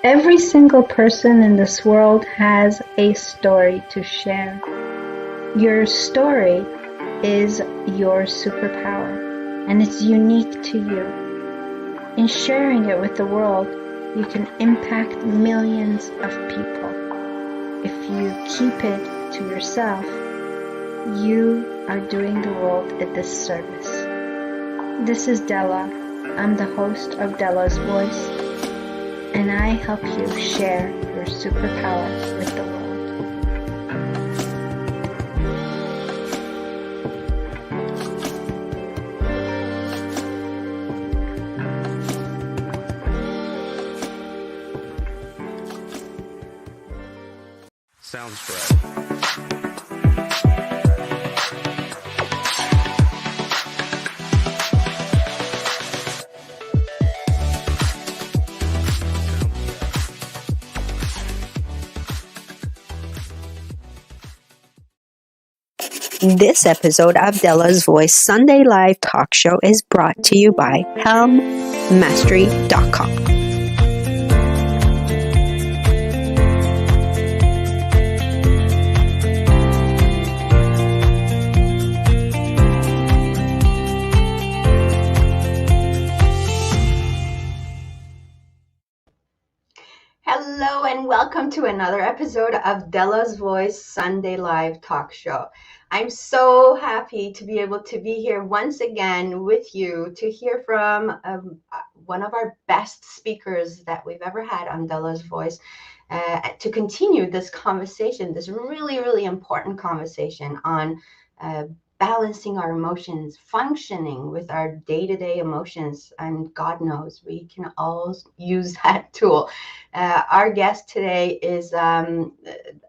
Every single person in this world has a story to share. Your story is your superpower, and it's unique to you. In sharing it with the world, you can impact millions of people. If you keep it to yourself, you are doing the world a disservice. This is Dela. I'm the host of Dela's Voice, and I help you share your superpower with the world. Sounds correct. This episode of Dela's Voice Sunday Live Talk Show is brought to you by helmmastery.com. Hello and welcome to another episode of Dela's Voice Sunday Live Talk Show. I'm so happy to be able to be here once again with you to hear from one of our best speakers that we've ever had on Dela's Voice to continue this conversation, this really, really important conversation on balancing our emotions, functioning with our day-to-day emotions, and God knows we can all use that tool. Our guest today is an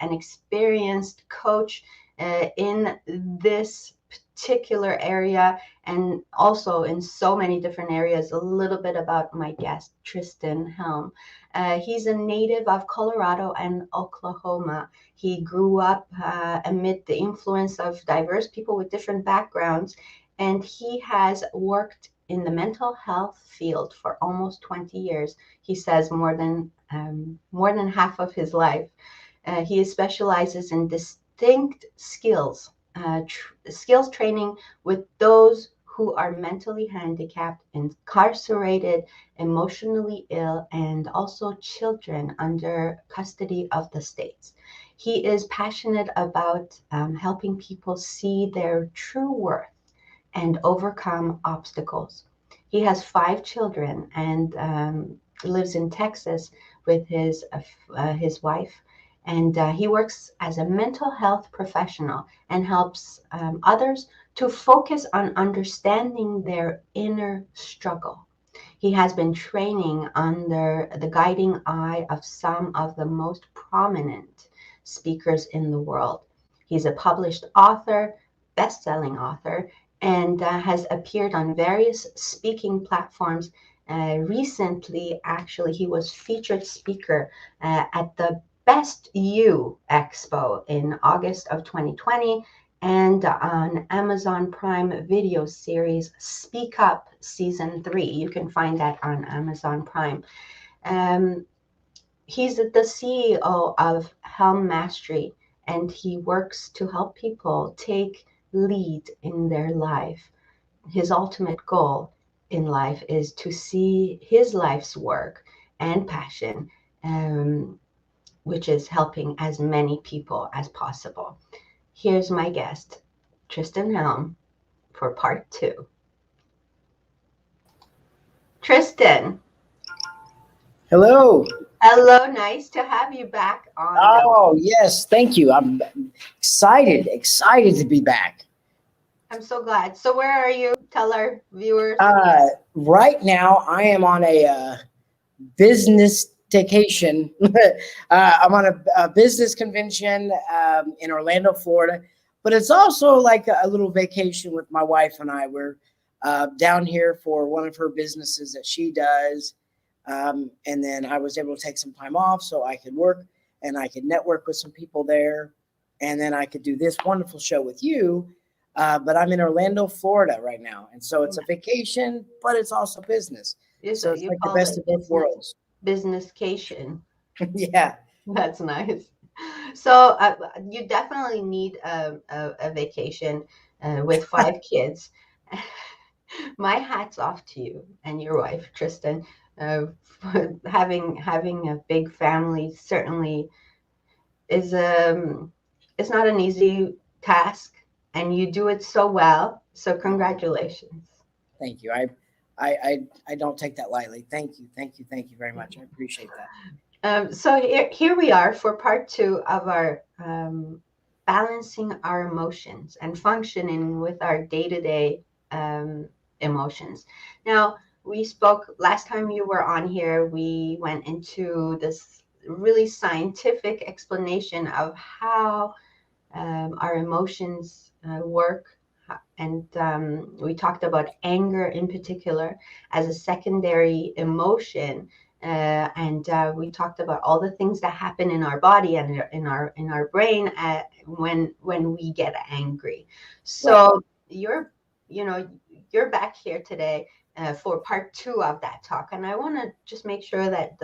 experienced coach in this particular area and also in so many different areas. A little bit about my guest, Tristan Helm. He's a native of Colorado and Oklahoma. He grew up amid the influence of diverse people with different backgrounds, and he has worked in the mental health field for almost 20 years. He says more than half of his life. He specializes in distinct skills, skills training with those who are mentally handicapped, incarcerated, emotionally ill, and also children under custody of the states. He is passionate about helping people see their true worth and overcome obstacles. He has 5 children and lives in Texas with his wife. And he works as a mental health professional and helps others to focus on understanding their inner struggle. He has been training under the guiding eye of some of the most prominent speakers in the world. He's a published author, best-selling author, and has appeared on various speaking platforms. Recently, actually, he was featured speaker at the Best You Expo in August of 2020 and on Amazon Prime video series Speak Up Season 3. You can find that on Amazon Prime. He's the CEO of Helm Mastery, and he works to help people take lead in their life. His ultimate goal in life is to see his life's work and passion, which is helping as many people as possible. Here's my guest, Tristan Helm, for part 2. Tristan. Hello. Hello, nice to have you back on. Oh, yes, thank you. I'm excited to be back. I'm so glad. So where are you? Tell our viewers. Right now, I am on a business vacation. I'm on a business convention in Orlando, Florida, but it's also like a little vacation with my wife and I. We're down here for one of her businesses that she does. And then I was able to take some time off so I could work and I could network with some people there. And then I could do this wonderful show with you. But I'm in Orlando, Florida right now. And so it's a vacation, but it's also business. So it's like the best of both worlds. businesscation. Yeah. That's nice. So you definitely need a vacation with 5 kids. My hat's off to you and your wife, Tristan. For having a big family certainly is it's not an easy task, and you do it so well. So congratulations. Thank you. I don't take that lightly. Thank you. Thank you. Thank you very much. I appreciate that. So here we are for part 2 of our balancing our emotions and functioning with our day-to-day emotions. Now, we spoke last time you were on here, we went into this really scientific explanation of how our emotions work. And we talked about anger in particular as a secondary emotion. And we talked about all the things that happen in our body and in our brain when we get angry. So Right. you're back here today for part 2 of that talk, and I want to just make sure that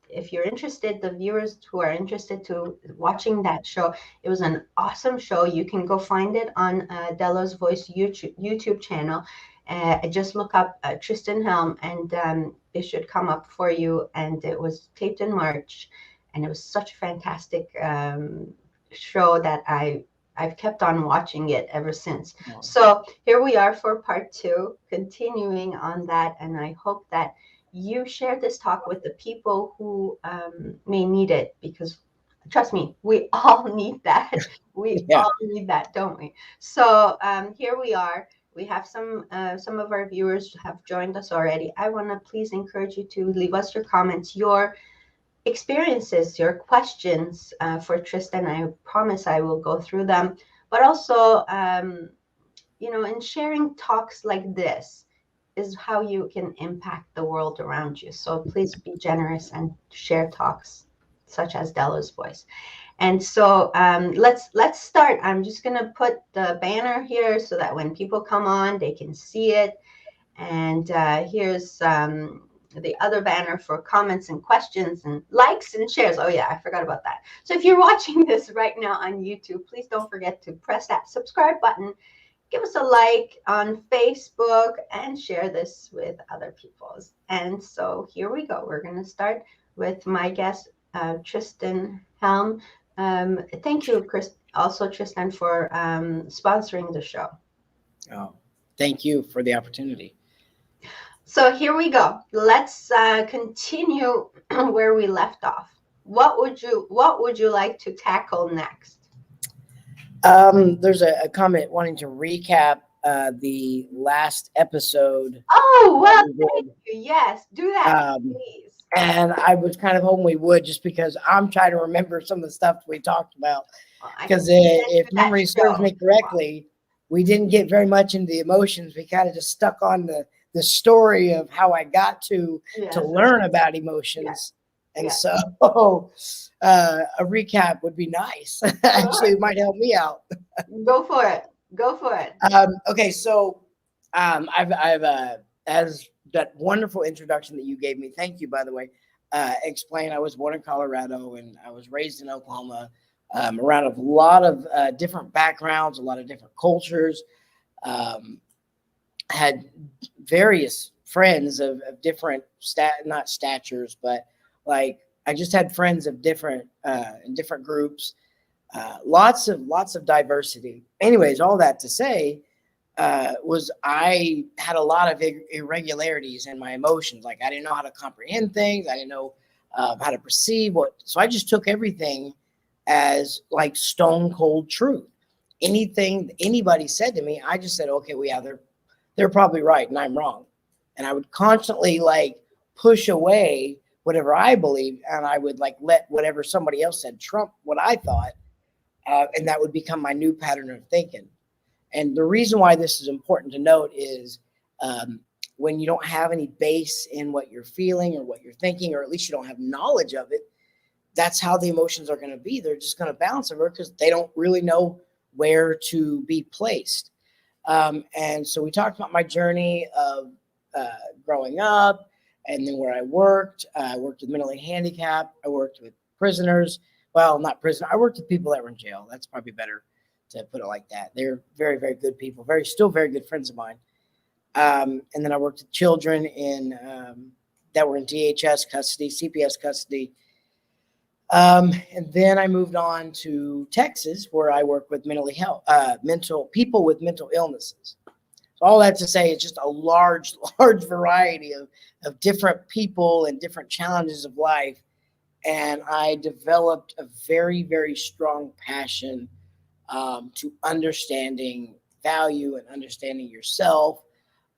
if you're interested, the viewers who are interested to watching that show, it was an awesome show. You can go find it on Dela's Voice YouTube channel. Just look up Tristan Helm, and it should come up for you. And it was taped in March, and it was such a fantastic show that I've kept on watching it ever since. So here we are for part 2, continuing on that, and I hope that you share this talk with the people who may need it, because trust me, we all need that. We Yeah. all need that, don't we? So here we are. We have some of our viewers have joined us already. I want to please encourage you to leave us your comments, your experiences, your questions for Tristan. I promise I will go through them. But also, in sharing talks like this is how you can impact the world around you. So please be generous and share talks such as Dela's Voice. And so let's start. I'm just going to put the banner here so that when people come on, they can see it. And here's the other banner for comments and questions and likes and shares. Oh yeah, I forgot about that. So if you're watching this right now on YouTube, please don't forget to press that subscribe button, give us a like on Facebook, and share this with other people. And so here we go. We're going to start with my guest, Tristan Helm. Thank you, Chris, also Tristan, for sponsoring the show. Oh, thank you for the opportunity. So here we go. Let's continue where we left off. What would you like to tackle next? There's a comment wanting to recap the last episode. Oh, well, thank you. Yes, do that, please. And I was kind of hoping we would, just because I'm trying to remember some of the stuff we talked about. Because if memory serves me correctly, we didn't get very much into the emotions. We kind of just stuck on the story of how I got to learn about emotions. Yes. And so a recap would be nice. Actually, it might help me out. Go for it. Go for it. Okay, so I've as that wonderful introduction that you gave me, thank you, by the way, explain I was born in Colorado and I was raised in Oklahoma, around a lot of different backgrounds, a lot of different cultures, had various friends of different not statures, but like I just had friends of different groups, lots of diversity. Anyways, all that to say, was I had a lot of irregularities in my emotions. Like I didn't know how to comprehend things. I didn't know how to perceive so I just took everything as like stone cold truth. Anything anybody said to me, I just said, okay, well, yeah, they're probably right and I'm wrong. And I would constantly like push away whatever I believed, and I would like let whatever somebody else said trump what I thought, and that would become my new pattern of thinking. And the reason why this is important to note is when you don't have any base in what you're feeling or what you're thinking, or at least you don't have knowledge of it, that's how the emotions are going to be. They're just going to bounce over because they don't really know where to be placed. And so we talked about my journey of growing up, And then where I worked with mentally handicapped. I worked with prisoners. Well, not prisoner. I worked with people that were in jail. That's probably better to put it like that. They're very, very good people. Still very good friends of mine. And then I worked with children that were in DHS custody, CPS custody. And then I moved on to Texas, where I work with people with mental illnesses. So all that to say, it's just a large variety of different people and different challenges of life. And I developed a very, very strong passion to understanding value and understanding yourself.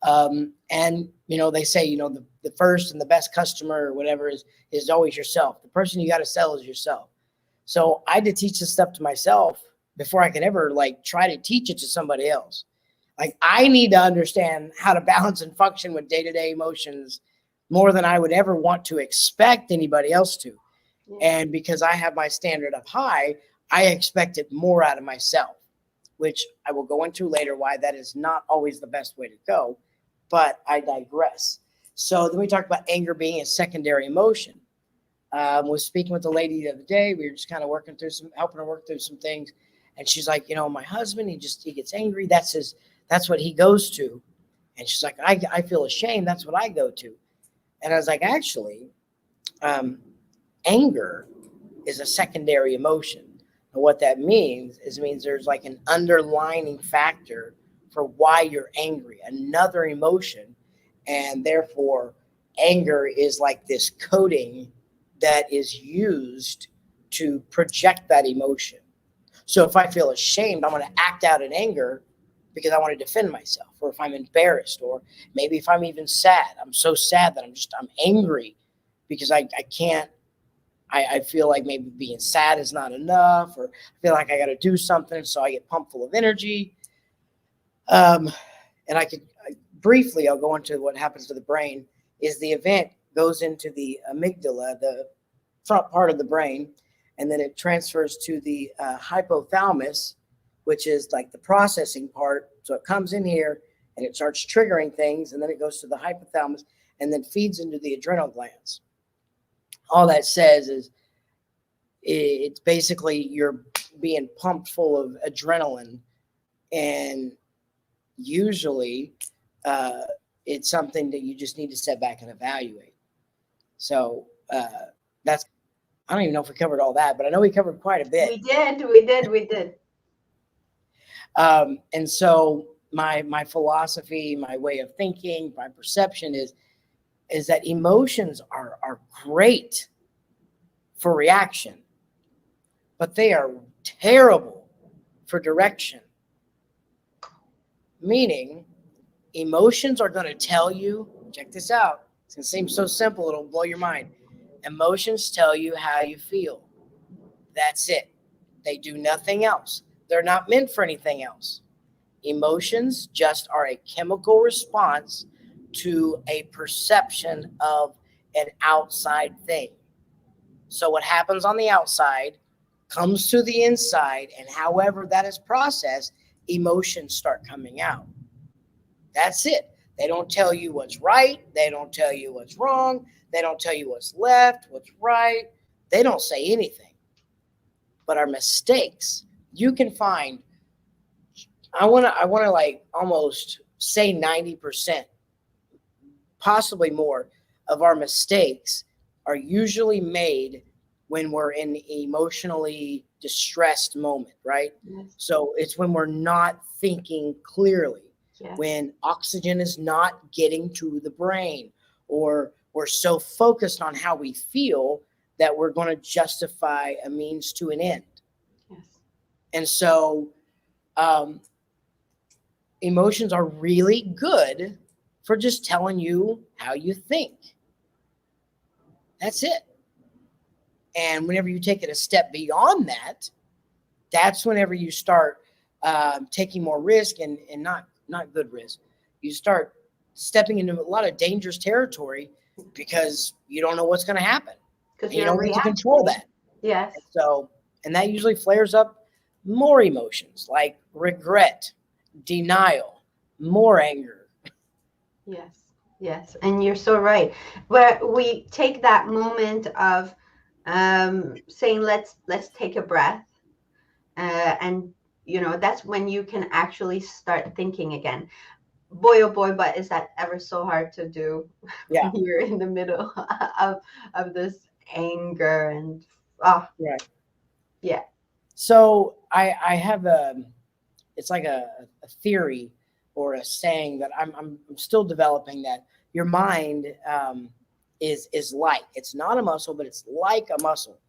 And, they say, the first and the best customer or whatever is always yourself. The person you got to sell is yourself. So I had to teach this stuff to myself before I could ever try to teach it to somebody else. I need to understand how to balance and function with day-to-day emotions more than I would ever want to expect anybody else to. Yeah. And because I have my standard up high, I expected more out of myself, which I will go into later why that is not always the best way to go. But I digress. So then we talked about anger being a secondary emotion. Was speaking with a lady the other day. We were just kind of helping her work through some things. And she's like, my husband, he gets angry. That's what he goes to. And she's like, I feel ashamed. That's what I go to. And I was like, actually, anger is a secondary emotion. And what that means there's an underlining factor for why you're angry, another emotion. And therefore, anger is like this coating that is used to project that emotion. So if I feel ashamed, I'm going to act out in anger because I want to defend myself. Or if I'm embarrassed, or maybe if I'm even sad, I'm so sad that I'm angry because I can't. I feel like maybe being sad is not enough, or I feel like I got to do something, so I get pumped full of energy. And I'll go into what happens to the brain. Is the event goes into the amygdala, the front part of the brain, and then it transfers to the hypothalamus, which is like the processing part. So it comes in here and it starts triggering things, and then it goes to the hypothalamus and then feeds into the adrenal glands. All that says is it's basically you're being pumped full of adrenaline, and usually it's something that you just need to step back and evaluate. So that's, I don't even know if we covered all that, but I know we covered quite a bit. We did. And so my philosophy, my way of thinking, my perception is that emotions are great for reaction, but they are terrible for direction. Meaning, emotions are going to tell you, check this out. It's going to seem so simple, it'll blow your mind. Emotions tell you how you feel. That's it. They do nothing else. They're not meant for anything else. Emotions just are a chemical response to a perception of an outside thing. So what happens on the outside comes to the inside, and however that is processed, emotions start coming out. That's it. They don't tell you what's right. They don't tell you what's wrong. They don't tell you what's left, what's right. They don't say anything. But our mistakes, you can find, I want to like almost say 90%, possibly more, of our mistakes are usually made when we're in an emotionally distressed moment, right? Yes. So it's when we're not thinking clearly, yes. When oxygen is not getting to the brain, or we're so focused on how we feel that we're going to justify a means to an end. Yes. And so emotions are really good for just telling you how you think. That's it. And whenever you take it a step beyond that, that's whenever you start taking more risk and not good risk. You start stepping into a lot of dangerous territory because you don't know what's going to happen. Because you don't get to control that. Yes. And that usually flares up more emotions like regret, denial, more anger. Yes. Yes, and you're so right. Where we take that moment of saying, let's take a breath, and that's when you can actually start thinking again. Boy, oh boy, but is that ever so hard to do Yeah. when you're in the middle of this anger and ah, Right. yeah. So I have it's like a theory or a saying that I'm still developing, that your mind is like, it's not a muscle, but it's like a muscle,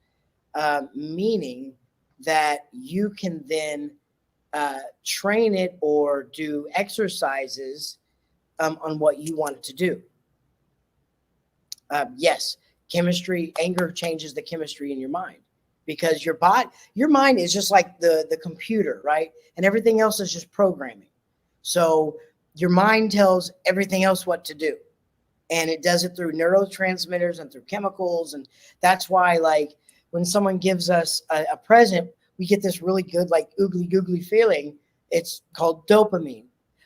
meaning that you can then train it or do exercises on what you want it to do. Yes, chemistry, anger changes the chemistry in your mind, because your mind is just like the computer, right? And everything else is just programming. So your mind tells everything else what to do, and it does it through neurotransmitters and through chemicals. And that's why, like, when someone gives us a present, we get this really good, like, oogly googly feeling. It's called dopamine.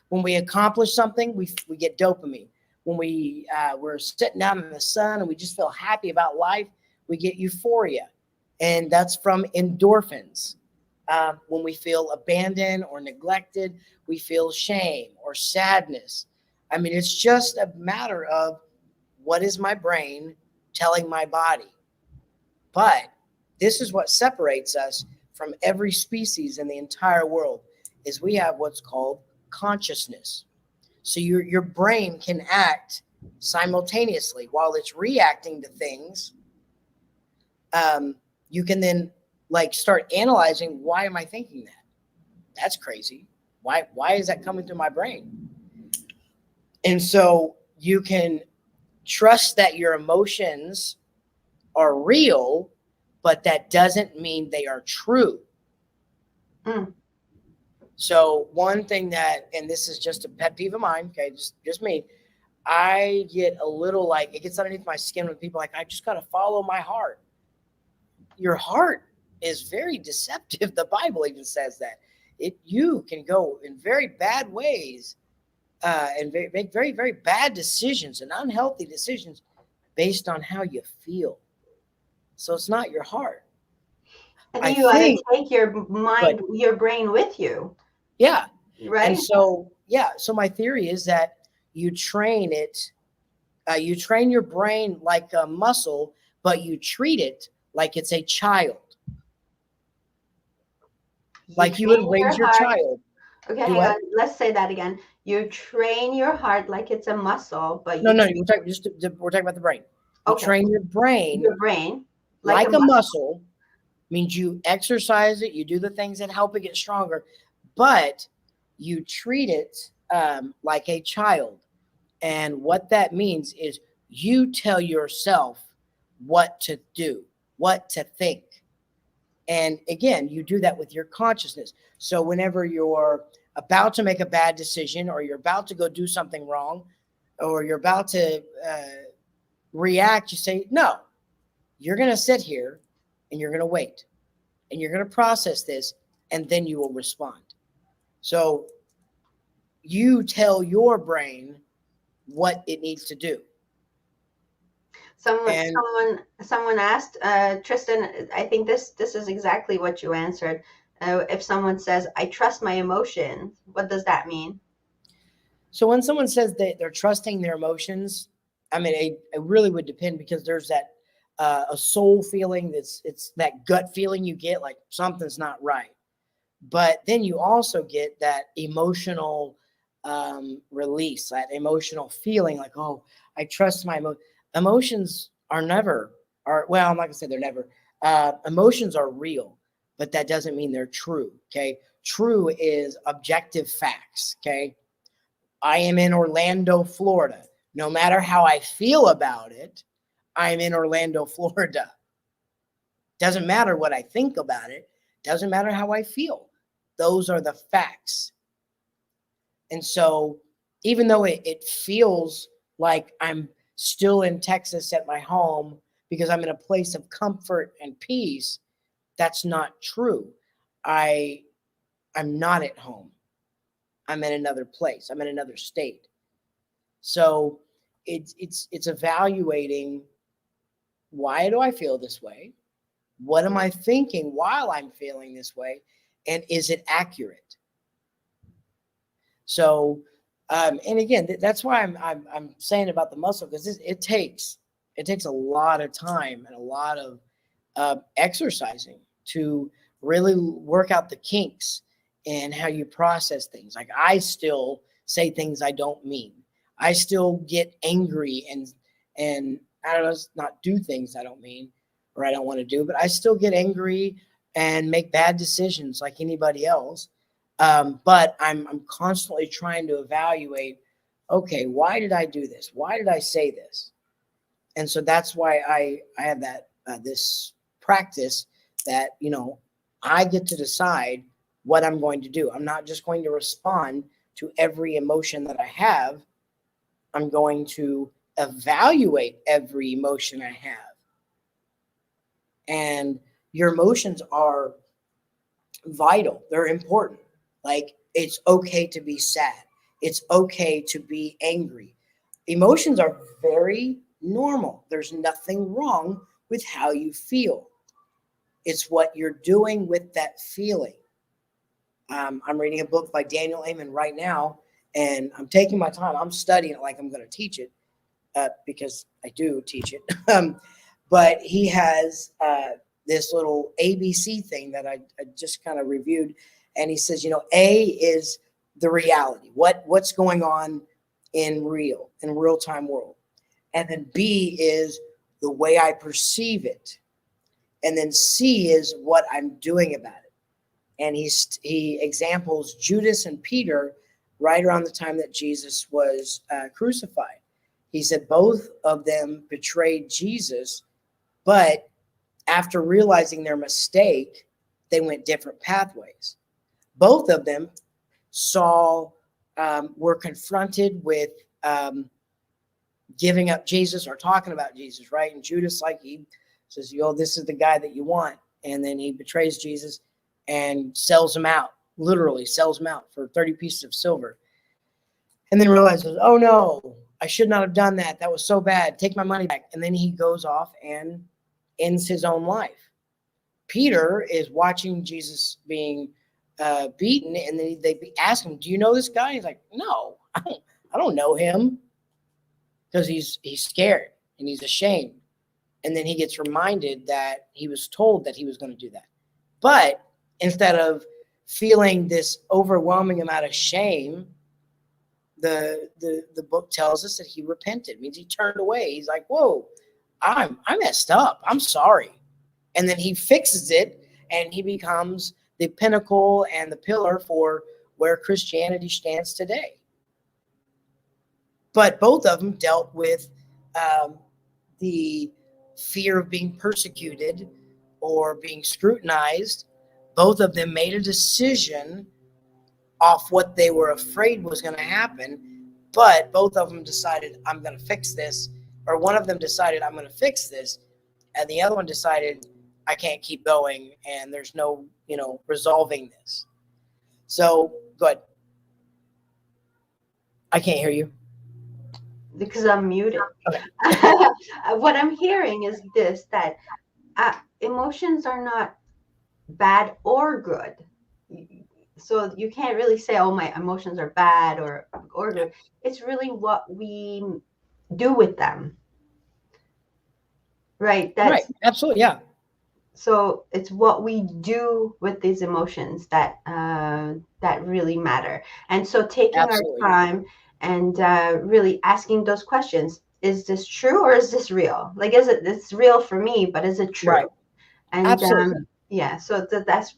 When we accomplish something, we get dopamine. When we're sitting down in the sun and we just feel happy about life, we get euphoria, and that's from endorphins. When we feel abandoned or neglected, we feel shame or sadness. I mean, it's just a matter of, what is my brain telling my body? But this is what separates us from every species in the entire world, is we have what's called consciousness. So your brain can act simultaneously while it's reacting to things. You can then, like, start analyzing, why am I thinking that? That's crazy. Why is that coming through my brain? And so you can trust that your emotions are real, but that doesn't mean they are true. Mm. So one thing that, and this is just a pet peeve of mine, okay, just me, I get a little, like, it gets underneath my skin when people are like, I just got to follow my heart. Your heart is very deceptive. The Bible even says that you can go in very bad ways, and make very, very bad decisions and unhealthy decisions based on how you feel. So it's not your heart. I I think you got to think, take your but mind, your brain with you, yeah. And right? so, yeah. So my theory is that you train it, you train your brain like a muscle, but you treat it like it's a child. You Like you would train raise your your heart. child. Okay, Do hang on. what? Let's say that again. You train your heart like it's a muscle, but No, you no. treat, We're talking about the brain. You okay, train your brain your brain like a like a muscle. muscle, means you exercise it, you do the things that help it get stronger, but you treat it like a child. And what that means is you tell yourself what to do, what to think. And again, you do that with your consciousness. So whenever you're about to make a bad decision, or you're about to go do something wrong, or you're about to react, you say, no, you're going to sit here and you're going to wait and you're going to process this, and then you will respond. So you tell your brain what it needs to do. Someone, And someone, someone asked, Tristan. I think this is exactly what you answered. If someone says, "I trust my emotions," what does that mean? so when someone says that they're trusting their emotions, I mean, it really would depend, because there's that a soul feeling, it's that gut feeling you get, like something's not right. But then you also get that emotional release, that emotional feeling, like, oh, I trust my emotions. Are never are well, I'm not gonna say they're never. Emotions are real, but that doesn't mean they're true. Okay, true is objective facts. Okay, I am in Orlando, Florida. No matter how I feel about it, I'm in Orlando, Florida. Doesn't matter what I think about it. Doesn't matter how I feel. Those are the facts. And so, even though it feels like I'm still in Texas at my home because I'm in a place of comfort and peace, that's not true. I'm not at home. I'm in another place. I'm in another state. So it's evaluating, why do I feel this way? What am I thinking while I'm feeling this way? And is it accurate? So, and again, that's why I'm saying about the muscle, because it takes a lot of time and a lot of exercising to really work out the kinks and how you process things. Like, I still say things I don't mean. I still get angry and I don't know, not do things I don't mean or I don't want to do, but I still get angry and make bad decisions like anybody else. But I'm constantly trying to evaluate, okay, why did I do this? Why did I say this? And so that's why I have that this practice that, I get to decide what I'm going to do. I'm not just going to respond to every emotion that I have. I'm going to evaluate every emotion I have. And your emotions are vital. They're important. Like, it's okay to be sad. It's okay to be angry. Emotions are very normal. There's nothing wrong with how you feel. It's what you're doing with that feeling. I'm reading a book by Daniel Amen right now, and I'm taking my time. I'm studying it like I'm going to teach it, because I do teach it. But he has this little ABC thing that I just kind of reviewed. And he says, A is the reality, what's going on in real time world. And then B is the way I perceive it. And then C is what I'm doing about it. And he examples Judas and Peter right around the time that Jesus was crucified. He said both of them betrayed Jesus, but after realizing their mistake, they went different pathways. Both of them were confronted with giving up Jesus or talking about Jesus, right? And Judas, he says, this is the guy that you want. And then he betrays Jesus and sells him out, literally sells him out for 30 pieces of silver. And then realizes, oh no, I should not have done that. That was so bad. Take my money back. And then he goes off and ends his own life. Peter is watching Jesus being beaten, and then they ask him, do you know this guy? He's like, no, I don't know him, because he's scared and he's ashamed. And then he gets reminded that he was told that he was going to do that. But instead of feeling this overwhelming amount of shame, the book tells us that he repented. It means he turned away. He's like, whoa, I messed up. I'm sorry. And then he fixes it, and he becomes the pinnacle and the pillar for where Christianity stands today. But both of them dealt with the fear of being persecuted or being scrutinized. Both of them made a decision off what they were afraid was going to happen, but both of them decided, I'm going to fix this. Or one of them decided, I'm going to fix this, and the other one decided, I can't keep going, and there's no, resolving this. So, go ahead. I can't hear you. Because I'm muted. Okay. What I'm hearing is this, that emotions are not bad or good. So you can't really say, oh, my emotions are bad or good. It's really what we do with them. Right. Right. Absolutely. Yeah. So it's what we do with these emotions that really matter. And so taking Absolutely. our time and really asking those questions: is this true or is this real? Like, it's real for me, but is it true? Right. And absolutely. So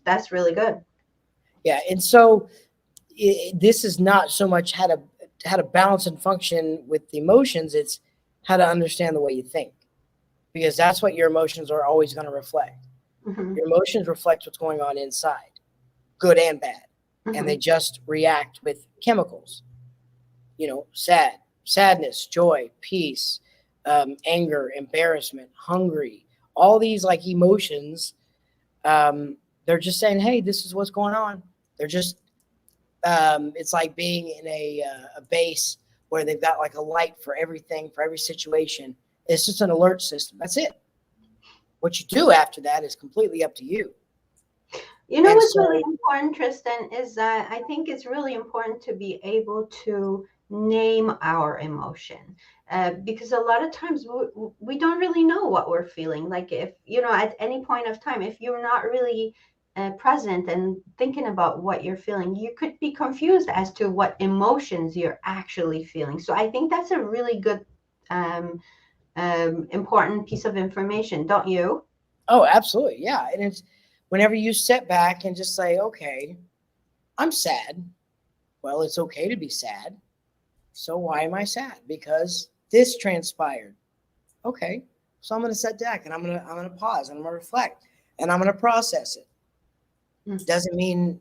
that's really good. Yeah. And so this is not so much how to balance and function with the emotions. It's how to understand the way you think, because that's what your emotions are always going to reflect. Mm-hmm. Your emotions reflect what's going on inside, good and bad. Mm-hmm. And they just react with chemicals, sadness, joy, peace, anger, embarrassment, hungry, all these like emotions. They're just saying, hey, this is what's going on. They're just, it's like being in a base where they've got like a light for everything, for every situation. It's just an alert system. That's it. What you do after that is completely up to you. You know And what's so, really important, Tristan, is that I think it's really important to be able to name our emotion, because a lot of times we don't really know what we're feeling. Like, if, at any point of time, if you're not really present and thinking about what you're feeling, you could be confused as to what emotions you're actually feeling. So I think that's a really good, important piece of information, don't you? oh, absolutely. Yeah. And it's whenever you sit back and just say, okay, I'm sad. Well, it's okay to be sad. So why am I sad? Because this transpired. Okay. So I'm going to sit back and I'm going to pause and I'm going to reflect and I'm going to process it. Doesn't mean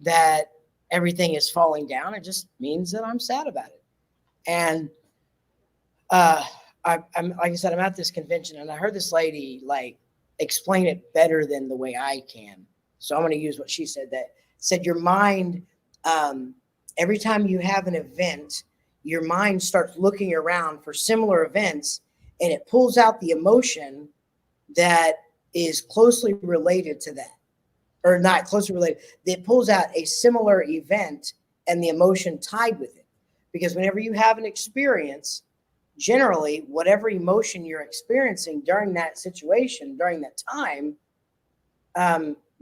that everything is falling down. It just means that I'm sad about it. And I'm like I said, I'm at this convention and I heard this lady like explain it better than the way I can. So I'm going to use what she said. That said, your mind, every time you have an event, your mind starts looking around for similar events, and it pulls out the emotion that is closely related to that, or not closely related. It pulls out a similar event and the emotion tied with it. Because whenever you have an experience, generally, whatever emotion you're experiencing during that situation, during that time,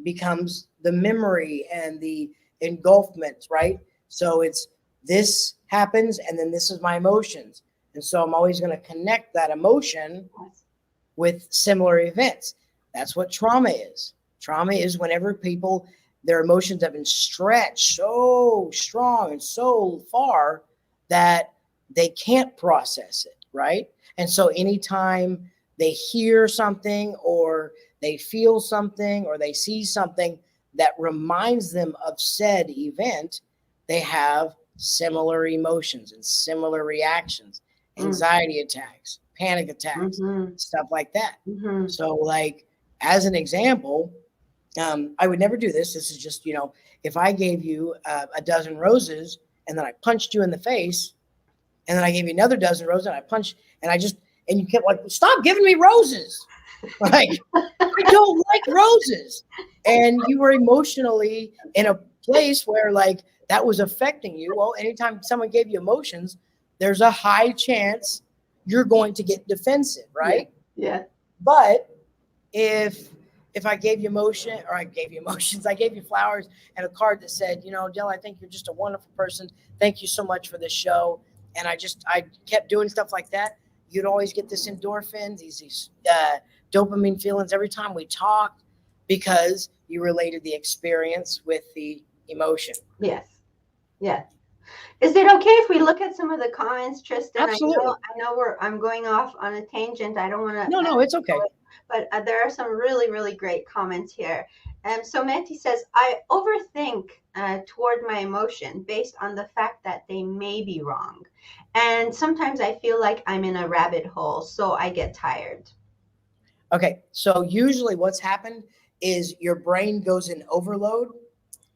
becomes the memory and the engulfment, right? So it's this happens, and then this is my emotions. And so I'm always going to connect that emotion with similar events. That's what trauma is. Trauma is whenever people, their emotions have been stretched so strong and so far that they can't process it, right? And so anytime they hear something or they feel something or they see something that reminds them of said event, they have similar emotions and similar reactions, anxiety attacks, panic attacks, stuff like that. So like, as an example, I would never do this. This is just, if I gave you a dozen roses and then I punched you in the face, and then I gave you another dozen roses and I punched, and you kept like, stop giving me roses. Like, I don't like roses. And you were emotionally in a place where like that was affecting you. Well, anytime someone gave you emotions, there's a high chance you're going to get defensive, right? Yeah. But if I gave you emotion, or I gave you emotions, I gave you flowers and a card that said, Dela, I think you're just a wonderful person. Thank you so much for this show. And I kept doing stuff like that. You'd always get this endorphins, these dopamine feelings every time we talked, because you related the experience with the emotion. Yes. Yeah. Is it okay if we look at some of the comments, Tristan? Absolutely. I know I'm going off on a tangent. I don't want to. No, it's okay. But there are some really, really great comments here. So Meti says, I overthink toward my emotion based on the fact that they may be wrong. And sometimes I feel like I'm in a rabbit hole, so I get tired. Okay, so usually what's happened is your brain goes in overload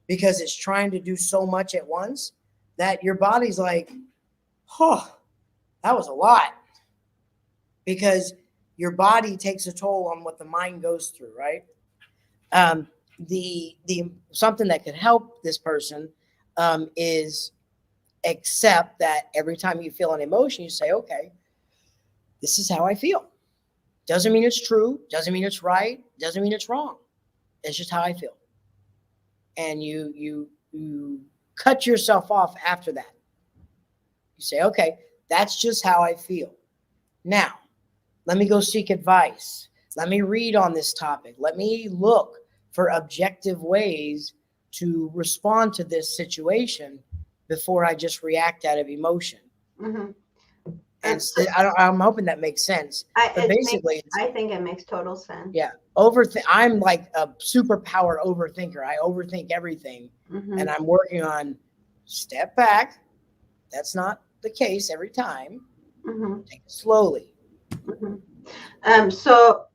because it's trying to do so much at once that your body's like, that was a lot. Because your body takes a toll on what the mind goes through, right? The something that could help this person is accept that every time you feel an emotion, you say, okay, this is how I feel. Doesn't mean it's true. Doesn't mean it's right. Doesn't mean it's wrong. It's just how I feel. And you cut yourself off after that. You say, okay, that's just how I feel. Now, let me go seek advice. Let me read on this topic. Let me look for objective ways to respond to this situation before I just react out of emotion. And I'm hoping that makes sense. I think it makes total sense. Yeah. I'm like a superpower overthinker. I overthink everything. And I'm working on step back. That's not the case every time. Take it slowly. So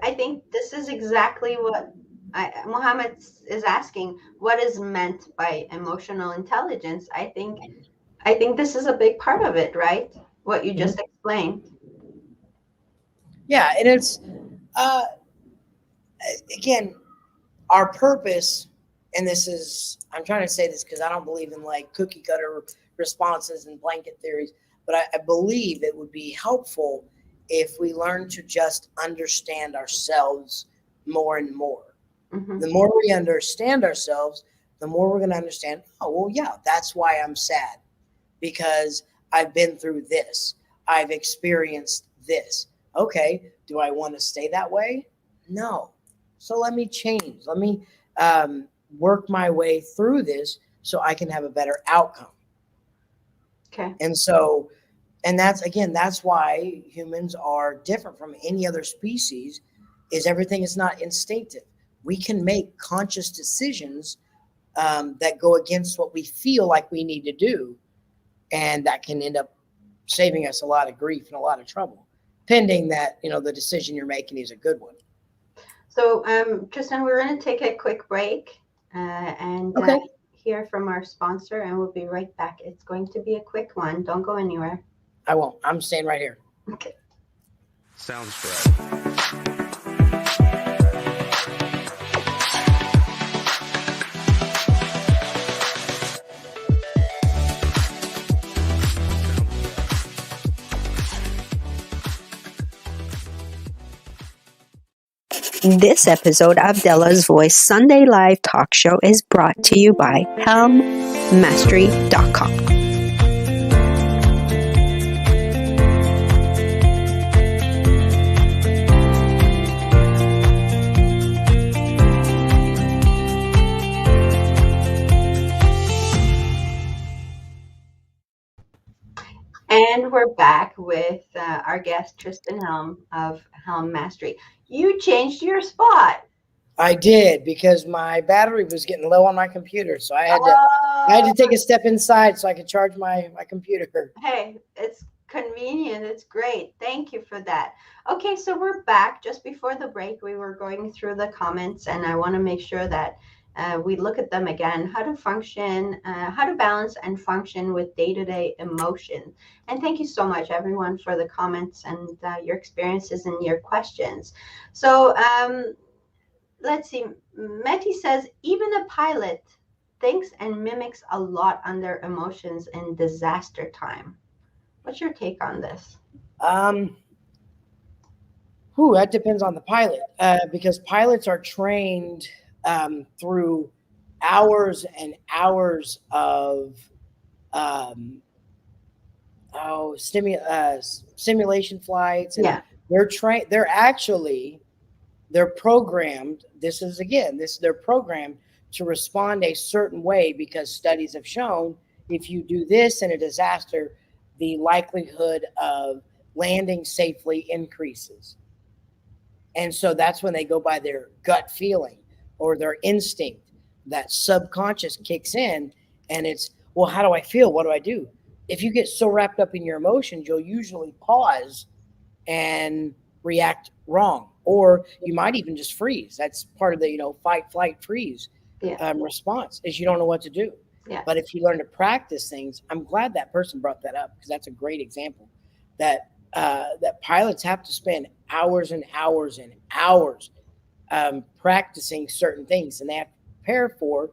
I think this is exactly what Mohammed is asking. What is meant by emotional intelligence? I I think this is a big part of it, right? What you just explained. Yeah, and it's uh, again our purpose, and this is I'm trying to say this because I don't believe in like cookie cutter responses and blanket theories, but I believe it would be helpful if we learn to just understand ourselves more and more. Mm-hmm. The more we understand ourselves, the more we're going to understand, oh, well, yeah, that's why I'm sad, because I've been through this. I've experienced this. Okay, do I want to stay that way? No. So let me change. Let me work my way through this so I can have a better outcome. Okay. And so, and that's why humans are different from any other species, is everything is not instinctive. We can make conscious decisions that go against what we feel like we need to do, and that can end up saving us a lot of grief and a lot of trouble, pending that the decision you're making is a good one. So, Tristan, we're going to take a quick break and Okay. hear from our sponsor, and we'll be right back. It's going to be a quick one. Don't go anywhere. I won't. I'm staying right here. Okay. Sounds right. This episode of Dela's Voice Sunday Live Talk Show is brought to you by helmmastery.com. And we're back with our guest, Tristan Helm of Helm Mastery. You changed your spot. I did, because my battery was getting low on my computer, so I had to take a step inside so I could charge my computer. Hey, it's convenient. It's great. Thank you for that. Okay, so we're back. Just before the break, we were going through the comments, and I want to make sure that we look at them again. How to function, how to balance and function with day-to-day emotion. And thank you so much, everyone, for the comments and your experiences and your questions. So let's see. Meti says, even a pilot thinks and mimics a lot on their emotions in disaster time. What's your take on this? That depends on the pilot, because pilots are trained through hours and hours of simulation flights, and Yeah. they're trained. They're programmed. They're programmed to respond a certain way, because studies have shown if you do this in a disaster, the likelihood of landing safely increases. And so that's when they go by their gut feeling or their instinct. That subconscious kicks in, and it's, well, how do I feel? What do I do? If you get so wrapped up in your emotions, you'll usually pause and react wrong, or you might even just freeze. That's part of the fight, flight, freeze response, is you don't know what to do. Yeah. But if you learn to practice things, I'm glad that person brought that up, because that's a great example that pilots have to spend hours and hours and hours practicing certain things, and they have to prepare for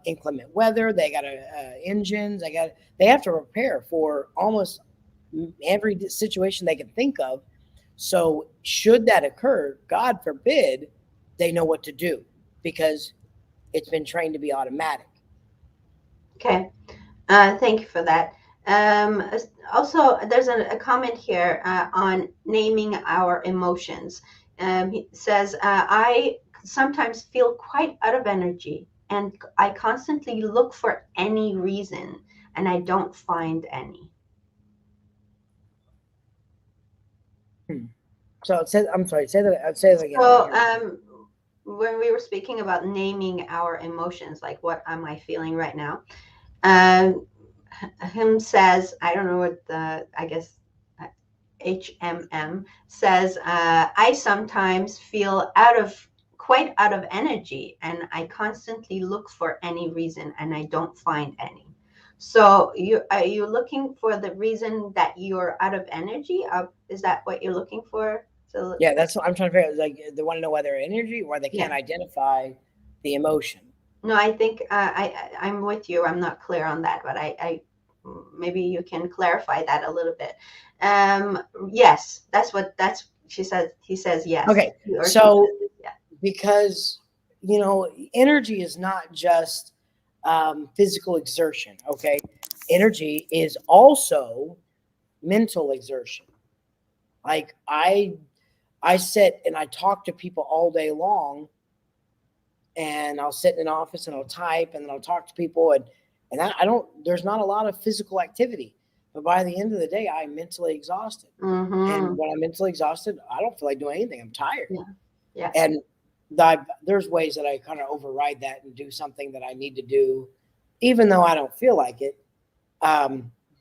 inclement weather. They got engines. They have to prepare for almost every situation they can think of. So should that occur, God forbid, they know what to do, because it's been trained to be automatic. Okay. Thank you for that. Also, there's a comment here on naming our emotions. He says, I sometimes feel quite out of energy, and I constantly look for any reason, and I don't find any. So it says, I'm sorry, say that again. So when we were speaking about naming our emotions, like what am I feeling right now? Him says, I don't know what I guess HMM says, I sometimes feel quite out of energy, and I constantly look for any reason, and I don't find any. So are you looking for the reason that you're out of energy? Is that what you're looking for? So Yeah, that's what I'm trying to figure out. Like, they want to know why they're energy or they can't yeah. identify the emotion. No, I think I'm with you. I'm not clear on that, but I maybe you can clarify that a little bit. Yes, that's she says. He says yes. Okay, He or she so says yeah. because energy is not just physical exertion. Okay, energy is also mental exertion. Like I sit and I talk to people all day long, and I'll sit in an office and I'll type and then I'll talk to people, and I don't. There's not a lot of physical activity, but by the end of the day, I'm mentally exhausted. And Mm-hmm. when I'm mentally exhausted, I don't feel like doing anything. I'm tired. Yeah. Yes. And there's ways that I kind of override that and do something that I need to do, even though I don't feel like it.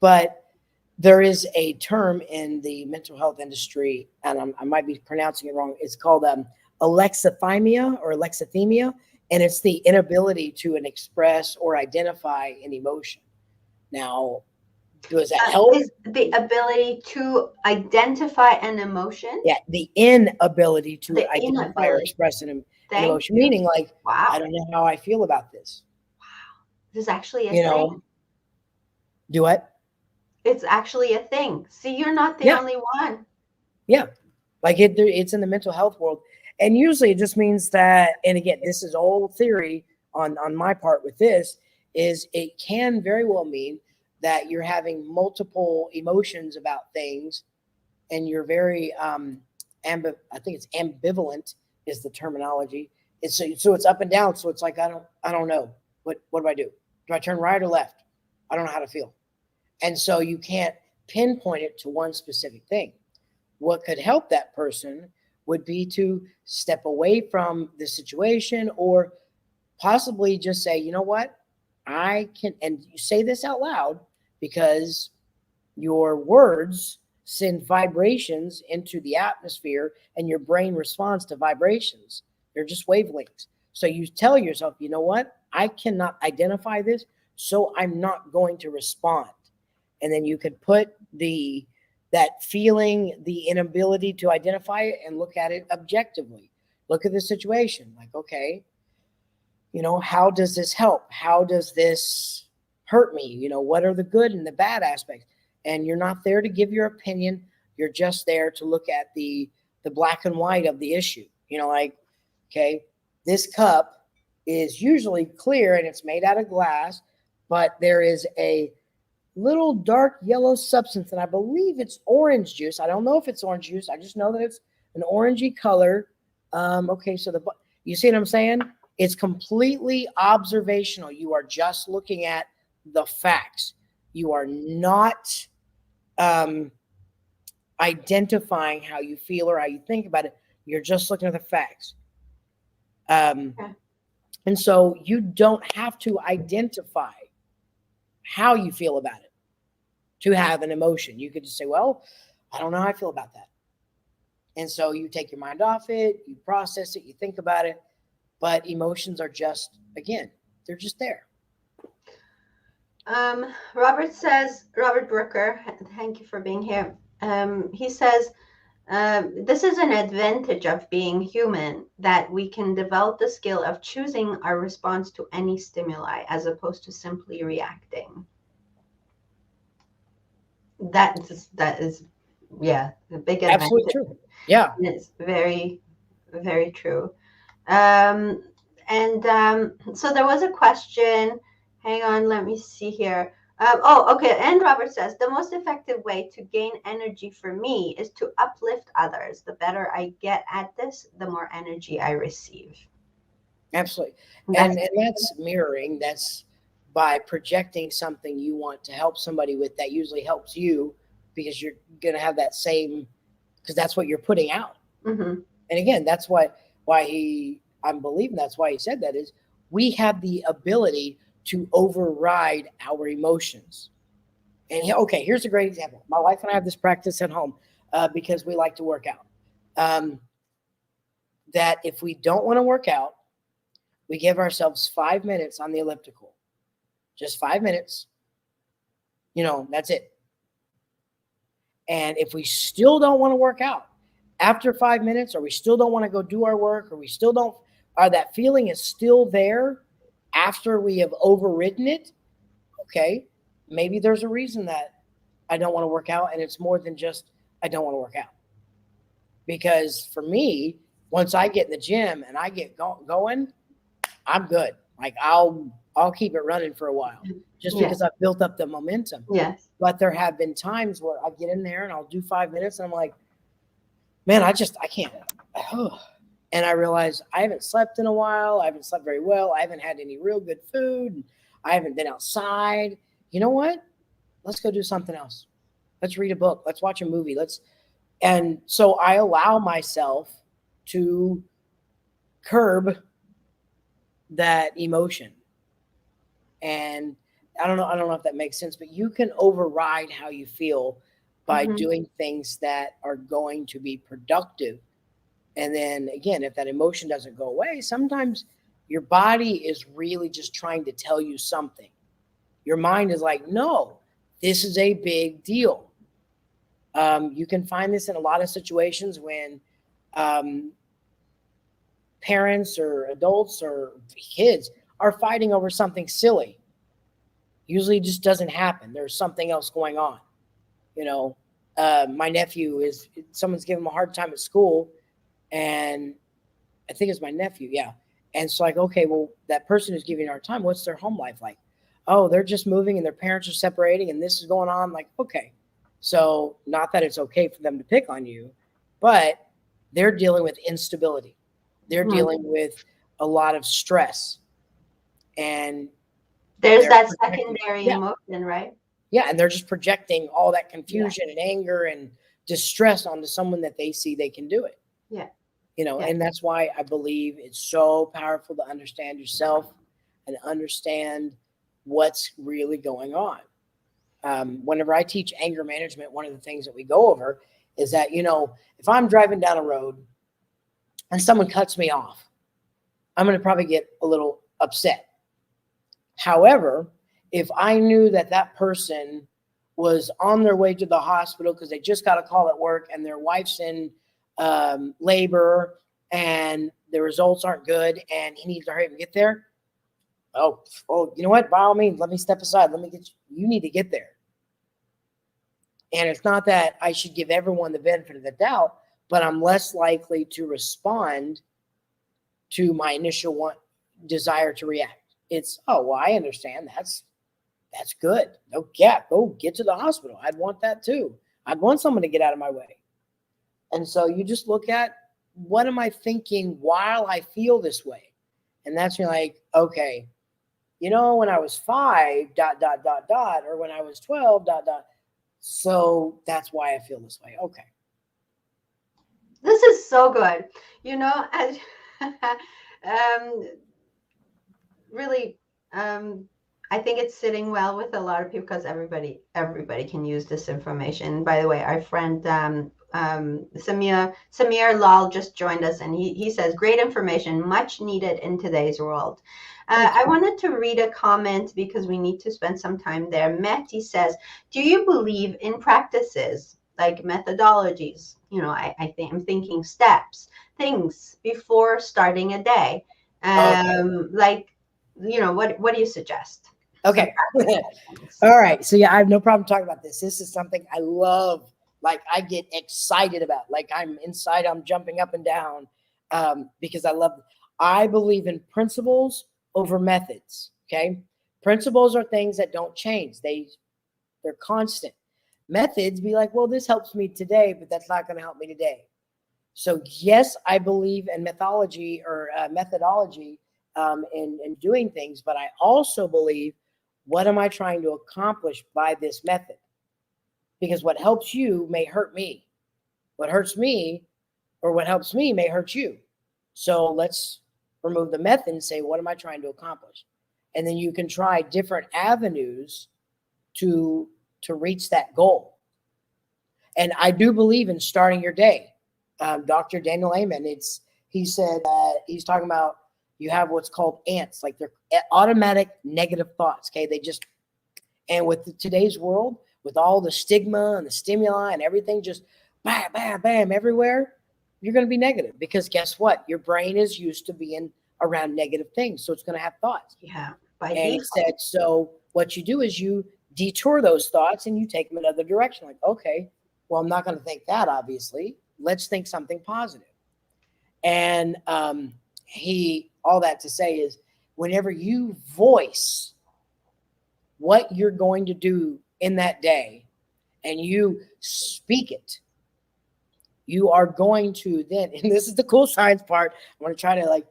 But there is a term in the mental health industry, and I might be pronouncing it wrong. It's called alexithymia or alexithymia, and it's the inability to express or identify an emotion. Now, does that help? Is the ability to identify an emotion? Yeah, the inability to The identify or inability. express an Thank emotion, you. meaning like, Wow. I don't know how I feel about this. This is actually a You thing. know, do what? It's actually a thing. See, you're not the Yeah, only one. yeah. Like it's in the mental health world, and usually it just means that. And again, this is all theory on my part. With this, is it can very well mean that you're having multiple emotions about things, and you're very I think it's ambivalent is the terminology. So it's up and down. So it's like I don't know what do I do? Do I turn right or left? I don't know how to feel, and so you can't pinpoint it to one specific thing. What could help that person would be to step away from the situation, or possibly just say, you know what, I can, and you say this out loud, because your words send vibrations into the atmosphere and your brain responds to vibrations. They're just wavelengths. So you tell yourself, you know what, I cannot identify this, so I'm not going to respond. And then you could put that feeling, the inability to identify it, and look at it objectively. Look at the situation. Like, okay, how does this help? How does this hurt me? What are the good and the bad aspects? And you're not there to give your opinion. You're just there to look at the black and white of the issue. Like, okay, this cup is usually clear and it's made out of glass, but there is a little dark yellow substance, and I believe it's orange juice. I don't know if it's orange juice. I just know that it's an orangey color. Okay, so you see what I'm saying? It's completely observational. You are just looking at the facts. You are not identifying how you feel or how you think about it. You're just looking at the facts. Okay. And so you don't have to identify how you feel about it to have an emotion. You could just say, well, I don't know how I feel about that. And so you take your mind off it, you process it, you think about it. But emotions are just, again, they're just there. Robert Brooker, thank you for being here. He says, this is an advantage of being human, that we can develop the skill of choosing our response to any stimuli as opposed to simply reacting. That is yeah, a big advantage. Absolutely true. Yeah. It's very, very true. So there was a question. Hang on, let me see here. Okay. And Robert says, the most effective way to gain energy for me is to uplift others. The better I get at this, the more energy I receive. Absolutely. And that's mirroring. That's by projecting something you want to help somebody with, that usually helps you, because you're going to have that same, because that's what you're putting out. Mm-hmm. And again, that's why I'm believing that's why he said that, is we have the ability to override our emotions. And here's a great example. My wife and I have this practice at home because we like to work out. That if we don't want to work out, we give ourselves 5 minutes on the elliptical, just 5 minutes. That's it. And if we still don't want to work out after 5 minutes, or we still don't want to go do our work, or we still don't, or that feeling is still there after we have overridden it, okay, maybe there's a reason that I don't want to work out, and it's more than just I don't want to work out. Because for me, once I get in the gym and I get going, I'm good. Like I'll keep it running for a while, just because I've built up the momentum. Yes. But there have been times where I get in there and I'll do 5 minutes and I'm like, man, I can't. And I realize I haven't slept in a while. I haven't slept very well. I haven't had any real good food. I haven't been outside. You know what? Let's go do something else. Let's read a book. Let's watch a movie. And so I allow myself to curb that emotion. And I don't know if that makes sense, but you can override how you feel by doing things that are going to be productive. And then again, if that emotion doesn't go away, sometimes your body is really just trying to tell you something. Your mind is like, no, this is a big deal. You can find this in a lot of situations when parents or adults or kids are fighting over something silly. Usually it just doesn't happen. There's something else going on. My nephew someone's giving him a hard time at school, and I think it's my nephew. Yeah. And it's like, okay, well, that person who's giving a hard time, what's their home life like? Oh, they're just moving and their parents are separating and this is going on. Like, okay. So not that it's okay for them to pick on you, but they're dealing with instability. They're dealing with a lot of stress. And there's that secondary emotion, right? Yeah. And they're just projecting all that confusion and anger and distress onto someone that they see they can do it. Yeah. And that's why I believe it's so powerful to understand yourself and understand what's really going on. Whenever I teach anger management, one of the things that we go over is that, if I'm driving down a road and someone cuts me off, I'm going to probably get a little upset. However, if I knew that person was on their way to the hospital because they just got a call at work and their wife's in labor and the results aren't good and he needs to hurry and get there. Oh, you know what? By all means, let me step aside. You need to get there. And it's not that I should give everyone the benefit of the doubt, but I'm less likely to respond to my initial desire to react. It's, I understand. That's good. Go get to the hospital. I'd want that too. I'd want someone to get out of my way. And so you just look at, what am I thinking while I feel this way? And that's when you're like, okay, when I was 5, ... or when I was 12, ... So that's why I feel this way. Okay. This is so good. Really, I think it's sitting well with a lot of people because everybody can use this information. By the way, our friend Samir Lal just joined us, and he says, great information, much needed in today's world. I wanted to read a comment because we need to spend some time there. Mehdi says, do you believe in practices like methodologies? I think I'm thinking steps, things before starting a day. What do you suggest? Okay. All right. So I have no problem talking about this. This is something I love. Like I get excited about, like I'm inside, I'm jumping up and down because I believe in principles over methods. Okay. Principles are things that don't change. They're constant. Methods be like, well, this helps me today, but that's not going to help me today. So yes, I believe in methodology in doing things, but I also believe, what am I trying to accomplish by this method? Because what helps you may hurt me. What hurts me or what helps me may hurt you. So let's remove the method and say, what am I trying to accomplish? And then you can try different avenues to reach that goal. And I do believe in starting your day. Dr. Daniel Amen, he said he's talking about, you have what's called ants, like they're automatic negative thoughts. Okay. And with today's world, with all the stigma and the stimuli and everything just bam, bam, bam everywhere, you're going to be negative because guess what? Your brain is used to being around negative things. So it's going to have thoughts. Yeah. By And he default. said, so what you do is you detour those thoughts and you take them another direction. Like, okay, well, I'm not going to think that, obviously. Let's think something positive. And all that to say is whenever you voice what you're going to do in that day and you speak it, you are going to then, and this is the cool science part. I'm going to try to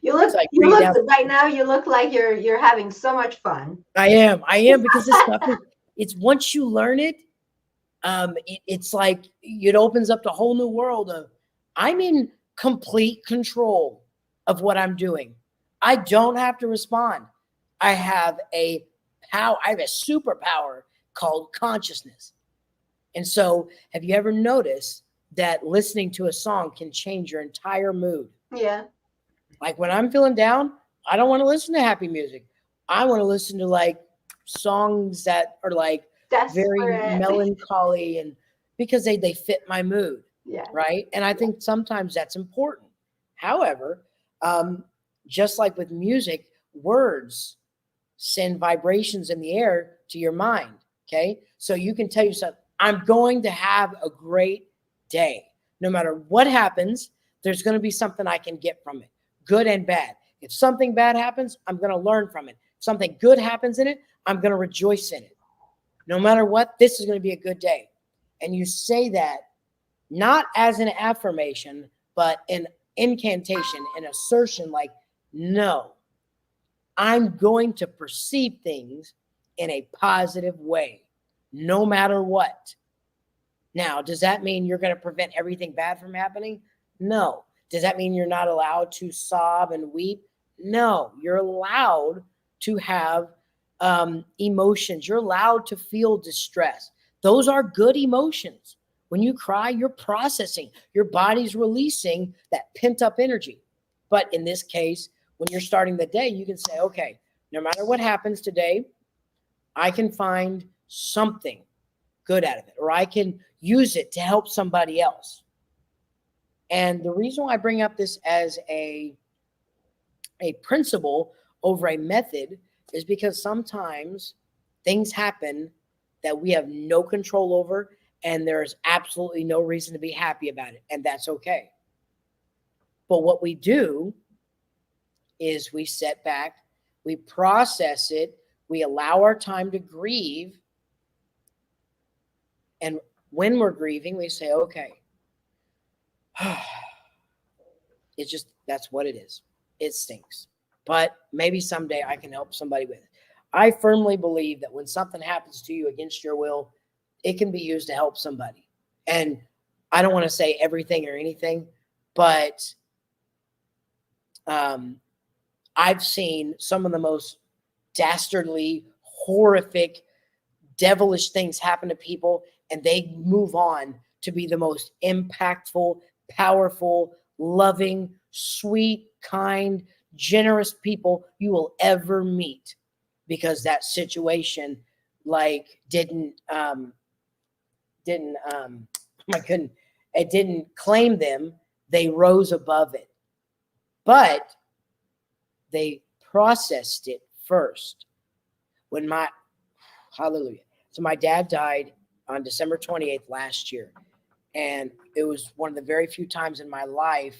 You look right now, you look like you're having so much fun. I am because this stuff it's once you learn it, it's like it opens up the whole new world of I'm in complete control of what I'm doing. I don't have to respond. I have a superpower called consciousness. And so have you ever noticed that listening to a song can change your entire mood? Yeah. Like when I'm feeling down, I don't want to listen to happy music. I want to listen to songs that are very melancholy and because they fit my mood. Yeah. Right. And I think sometimes that's important. However, just like with music, words send vibrations in the air to your mind. Okay. So you can tell yourself, I'm going to have a great day. No matter what happens, there's going to be something I can get from it, good and bad. If something bad happens, I'm going to learn from it. If something good happens in it, I'm going to rejoice in it. No matter what, this is going to be a good day. And you say that not as an affirmation, but an incantation, an assertion like, no, I'm going to perceive things in a positive way, no matter what. Now, does that mean you're going to prevent everything bad from happening? No. Does that mean you're not allowed to sob and weep? No. You're allowed to have emotions. You're allowed to feel distress. Those are good emotions. When you cry, you're processing. Your body's releasing that pent-up energy. But in this case, when you're starting the day, you can say, okay, no matter what happens today, I can find something good out of it, or I can use it to help somebody else. And the reason why I bring up this as a principle over a method is because sometimes things happen that we have no control over, and there's absolutely no reason to be happy about it, and that's okay. But what we do is we sit back, we process it, we allow our time to grieve, and when we're grieving, we say, okay, it's just, that's what it is. It stinks. But maybe someday I can help somebody with it. I firmly believe that when something happens to you against your will, it can be used to help somebody. And I don't want to say everything or anything, but I've seen some of the most dastardly, horrific, devilish things happen to people, and they move on to be the most impactful, powerful, loving, sweet, kind, generous people you will ever meet, because that situation didn't it didn't claim them. They rose above it, but they processed it first. Hallelujah. So my dad died on December 28th last year. And it was one of the very few times in my life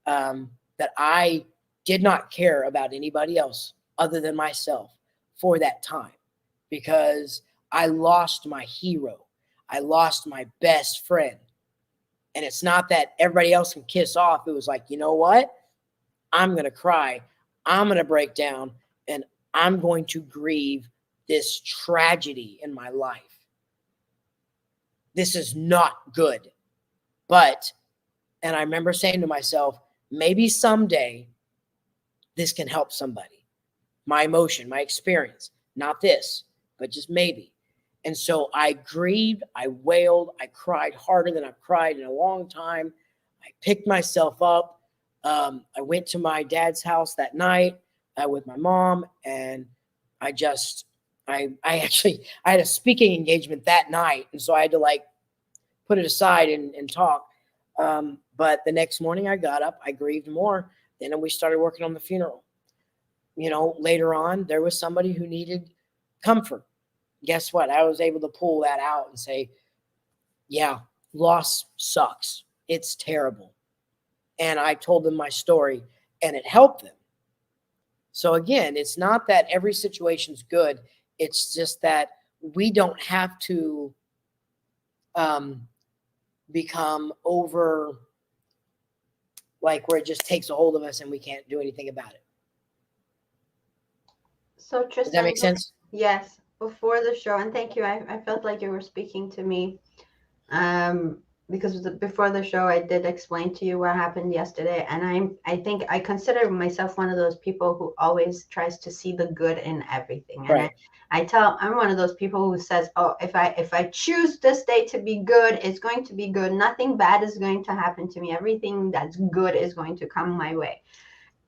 that I did not care about anybody else other than myself for that time, because I lost my hero. I lost my best friend. And it's not that everybody else can kiss off. It was like, you know what? I'm going to cry. I'm going to break down, and I'm going to grieve this tragedy in my life. This is not good. And I remember saying to myself, maybe someday this can help somebody. My emotion, my experience, not this, but just maybe. And so I grieved, I wailed, I cried harder than I've cried in a long time. I picked myself up. I went to my dad's house that night with my mom, and I just I had a speaking engagement that night. And so I had to like put it aside and talk. But the next morning I got up, I grieved more. Then we started working on the funeral. You know, later on, there was somebody who needed comfort. Guess what? I was able to pull that out and say, yeah, loss sucks. It's terrible. And I told them my story and it helped them. So again, it's not that every situation's good. It's just that we don't have to become over, like where it just takes a hold of us and we can't do anything about it. So Does that Tristan, make sense? yes, before the show, and thank you. I felt like you were speaking to me. Because before the show, I did explain to you what happened yesterday, and I think I consider myself one of those people who always tries to see the good in everything. And Right. I'm one of those people who says, oh, if I choose this day to be good, it's going to be good. Nothing bad is going to happen to me. Everything that's good is going to come my way.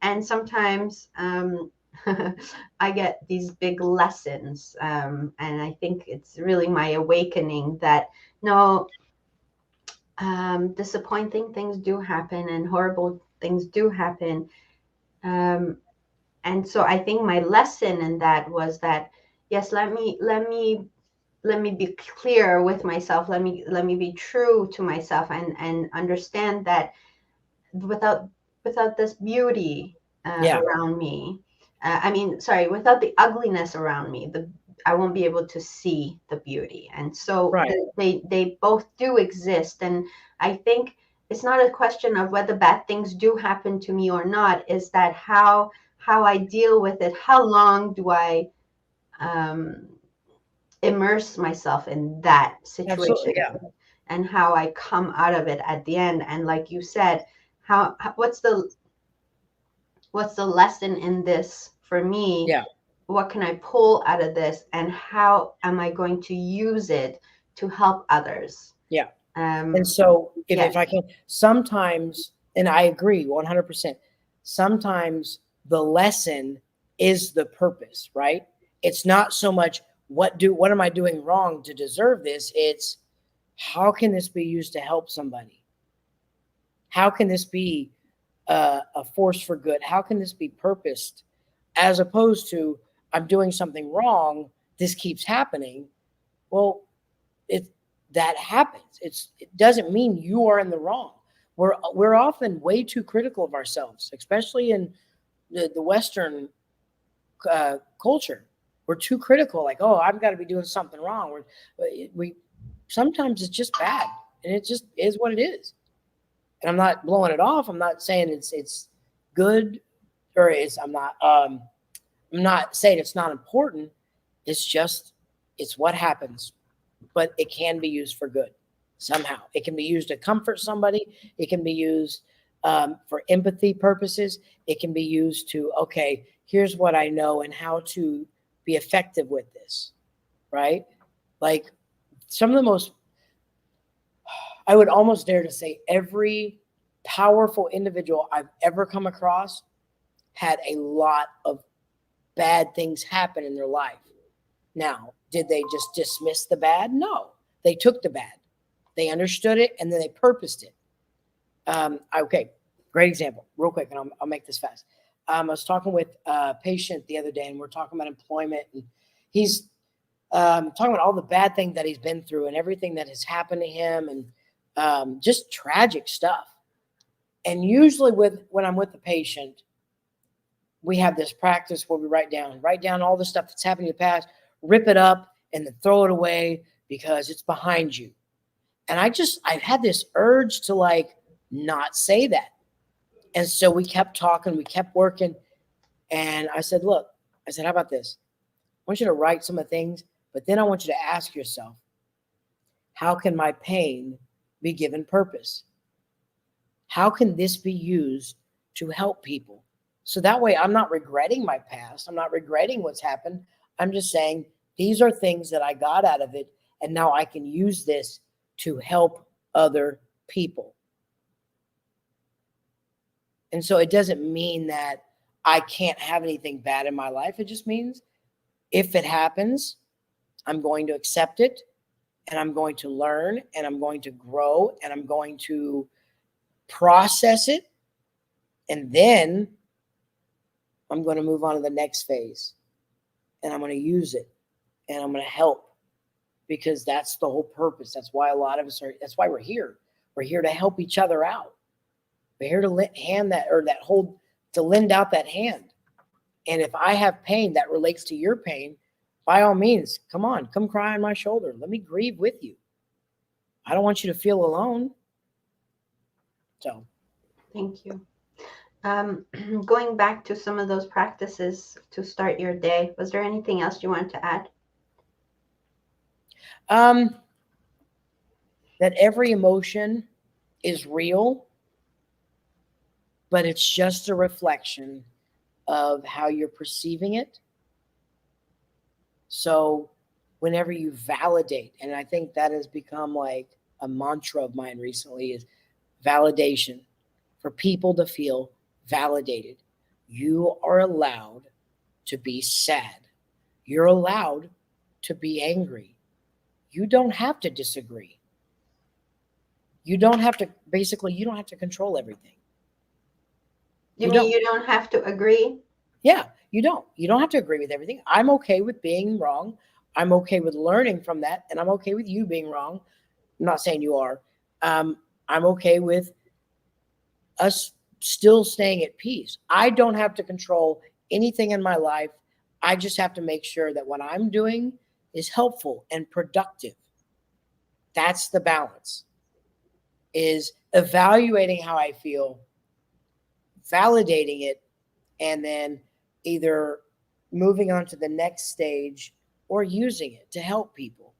And sometimes I get these big lessons, and I think it's really my awakening that no, disappointing things do happen and horrible things do happen. And so I think my lesson in that was that, yes, let me be clear with myself. Let me be true to myself and understand that without this beauty around me, without the ugliness around me, I won't be able to see the beauty. And so Right. they both do exist. And I think it's not a question of whether bad things do happen to me or not, is that how I deal with it. How long do I immerse myself in that situation? Absolutely, yeah. And how I come out of it at the end. And like you said, what's the lesson in this for me? Yeah. What can I pull out of this, and how am I going to use it to help others? Yeah. And so yes. if I can, sometimes, and I agree 100%, sometimes the lesson is the purpose, right? It's not so much what am I doing wrong to deserve this? It's how can this be used to help somebody? How can this be a force for good? How can this be purposed? As opposed to I'm doing something wrong, this keeps happening. Well, that happens. It doesn't mean you are in the wrong. We're often way too critical of ourselves, especially in the Western culture. We're too critical, like, oh, I've got to be doing something wrong. We sometimes it's just bad, and it just is what it is. And I'm not blowing it off. I'm not saying it's good, or I'm not saying it's not important. It's what happens, but it can be used for good somehow. It can be used to comfort somebody. It can be used for empathy purposes. It can be used to, okay, here's what I know and how to be effective with this, right? Like some of the most, I would almost dare to say every powerful individual I've ever come across had a lot of bad things happen in their life. Now, did they just dismiss the bad? No, they took the bad. They understood it, and then they purposed it. Okay, great example, real quick, and I'll make this fast. I was talking with a patient the other day, and we're talking about employment, and he's talking about all the bad things that he's been through and everything that has happened to him, and just tragic stuff. And usually when I'm with the patient, we have this practice where we write down all the stuff that's happened in the past, rip it up, and then throw it away because it's behind you. And I've had this urge to like not say that. And so we kept talking, we kept working. And I said, look, how about this? I want you to write some of the things, but then I want you to ask yourself, how can my pain be given purpose? How can this be used to help people? So that way I'm not regretting my past. I'm not regretting what's happened. I'm just saying these are things that I got out of it, and now I can use this to help other people. And so it doesn't mean that I can't have anything bad in my life. It just means If it happens, I'm going to accept it, and I'm going to learn, and I'm going to grow, and I'm going to process it, and then I'm going to move on to the next phase, and I'm going to use it, and I'm going to help, because that's the whole purpose. That's why a lot of us are, that's why we're here. We're here to help each other out. We're here to lend out that hand. And if I have pain that relates to your pain, by all means, come cry on my shoulder. Let me grieve with you. I don't want you to feel alone. So, Thank you. Going back to some of those practices to start your day, was there anything else you wanted to add? that every emotion is real, but it's just a reflection of how you're perceiving it. So whenever you validate, and I think that has become like a mantra of mine recently, is validation, for people to feel validated. You are allowed to be sad. You're allowed to be angry. You don't have to disagree. You don't have to, basically, you don't have to control everything. You mean you don't have to agree? Yeah, you don't. You don't have to agree with everything. I'm okay with being wrong. I'm okay with learning from that. And I'm okay with you being wrong. I'm not saying you are. I'm okay with us still staying at peace. I don't have to control anything in my life. I just have to make sure that what I'm doing is helpful and productive. That's the balance, is evaluating how I feel, validating it, and then either moving on to the next stage or using it to help people,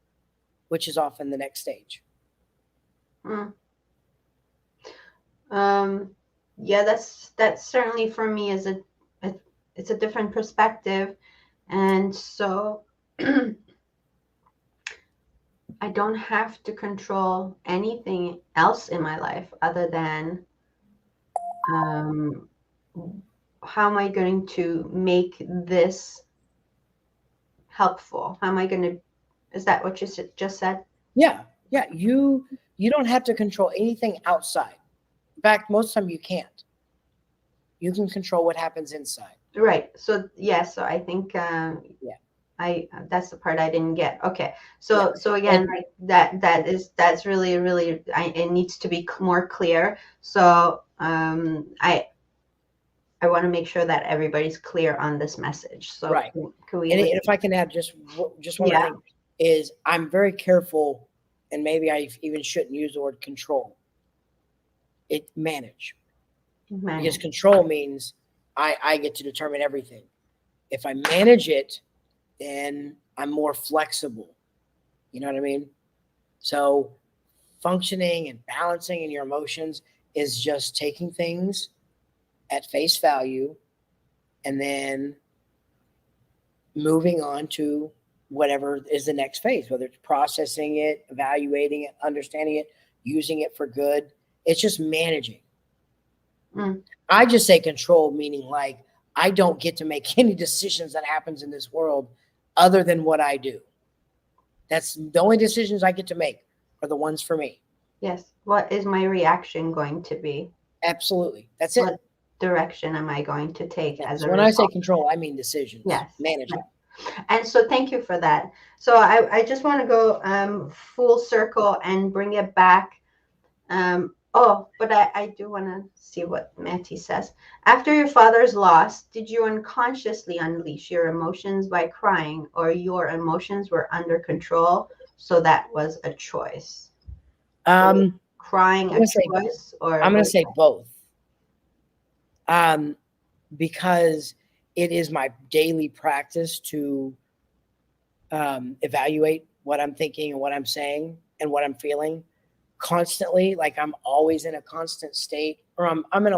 which is often the next stage. Yeah, that's certainly for me is it's a different perspective, and so I don't have to control anything else in my life other than how am I going to make this helpful? How am I going to, is that what you just said? Yeah. You don't have to control anything outside. In fact, most of the time you can't. You can control what happens inside. Right. So so I think that's the part I didn't get. Okay. So again, like that's really it needs to be more clear. So I want to make sure that everybody's clear on this message. So right. Can we? And if I can add just one more thing, is I'm very careful, and maybe I even shouldn't use the word control. Manage. Because control means I get to determine everything. If I manage it, then I'm more flexible. You know what I mean? So functioning and balancing in your emotions is just taking things at face value and then moving on to whatever is the next phase, whether it's processing it, evaluating it, understanding it, using it for good. It's just managing. I just say control, meaning like I don't get to make any decisions that happens in this world other than what I do. That's the only decisions I get to make are the ones for me. Yes. What is my reaction going to be? Absolutely. That's it. What direction am I going to take as a result? When I say control, I mean decisions. Yes. Management. And so thank you for that. So I just want to go full circle and bring it back. But I do want to see what Matty says. After your father's loss, did you unconsciously unleash your emotions by crying, or your emotions were under control, so that was a choice? Crying a choice, or I'm going to say both. Because it is my daily practice to evaluate what I'm thinking and what I'm saying and what I'm feeling constantly. Like I'm always in a constant state, or I'm in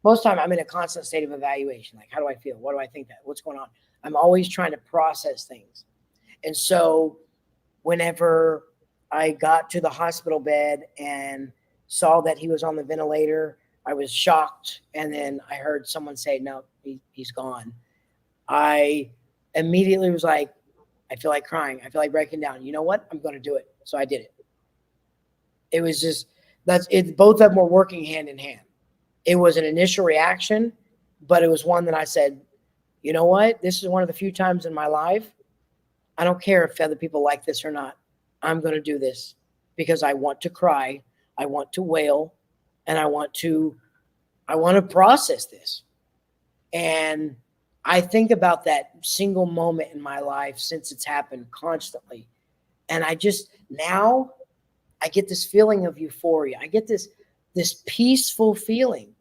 most of the time I'm in a constant state of evaluation. Like, how do I feel? What do I think? What's going on? I'm always trying to process things. And so whenever I got to the hospital bed and saw that he was on the ventilator, I was shocked. And then I heard someone say, no, he's gone. I immediately was like, I feel like crying. I feel like breaking down. You know what? I'm going to do it. So I did it. It was just, both of them were working hand in hand. It was an initial reaction, but it was one that I said, you know what? This is one of the few times in my life. I don't care if other people like this or not. I'm going to do this because I want to cry. I want to wail, and I want to process this. And I think about that single moment in my life since it's happened constantly. And now I get this feeling of euphoria. I get this peaceful feeling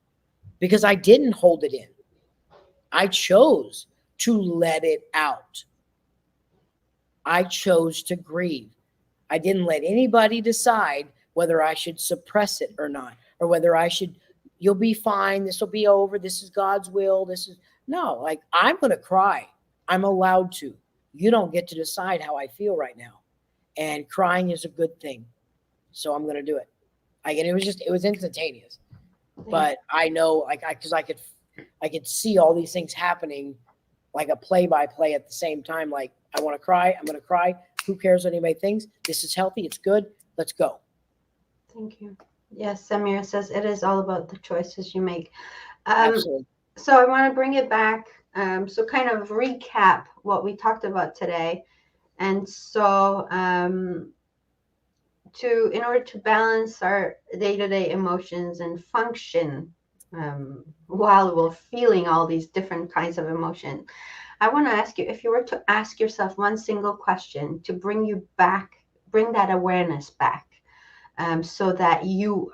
because I didn't hold it in. I chose to let it out. I chose to grieve. I didn't let anybody decide whether I should suppress it or not, or whether I should, you'll be fine. This will be over. This is God's will. No, like, I'm going to cry. I'm allowed to. You don't get to decide how I feel right now. And crying is a good thing. So I'm going to do it. It was instantaneous. But I know, because I could see all these things happening, like a play-by-play at the same time. Like, I want to cry. I'm going to cry. Who cares what anybody thinks? This is healthy. It's good. Let's go. Thank you. Yes, Samir says it is all about the choices you make. Absolutely. So I want to bring it back. So kind of recap what we talked about today. And so in order to balance our day-to-day emotions and function while we're feeling all these different kinds of emotion, I want to ask you, if you were to ask yourself one single question to bring that awareness back, so that you,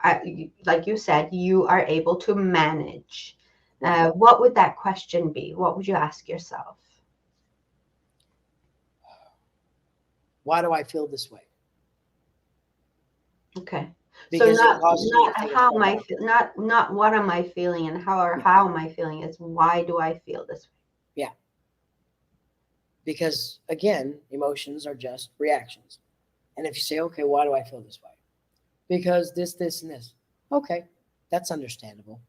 like you said, you are able to manage, what would that question be? What would you ask yourself? Why do I feel this way? Okay. Because So not how am I feel, not what am I feeling and how am I feeling, it's why do I feel this way? Yeah. Because again, emotions are just reactions. And if you say, okay, why do I feel this way? Because this, and this. Okay, that's understandable.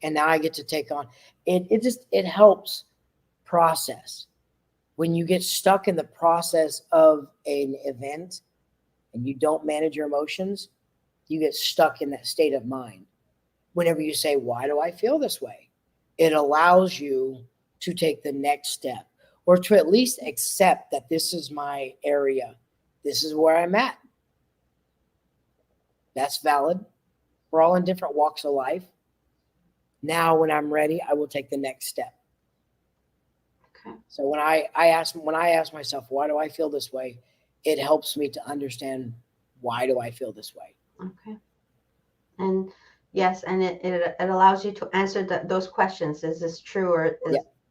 And now I get to take on it. It helps process. When you get stuck in the process of an event and you don't manage your emotions, you get stuck in that state of mind. Whenever you say, why do I feel this way? It allows you to take the next step, or to at least accept that this is my area. This is where I'm at. That's valid. We're all in different walks of life. Now, when I'm ready, I will take the next step. Okay. So when I ask myself, why do I feel this way? It helps me to understand, why do I feel this way? Okay. And yes, and it allows you to answer those questions. Is this true, or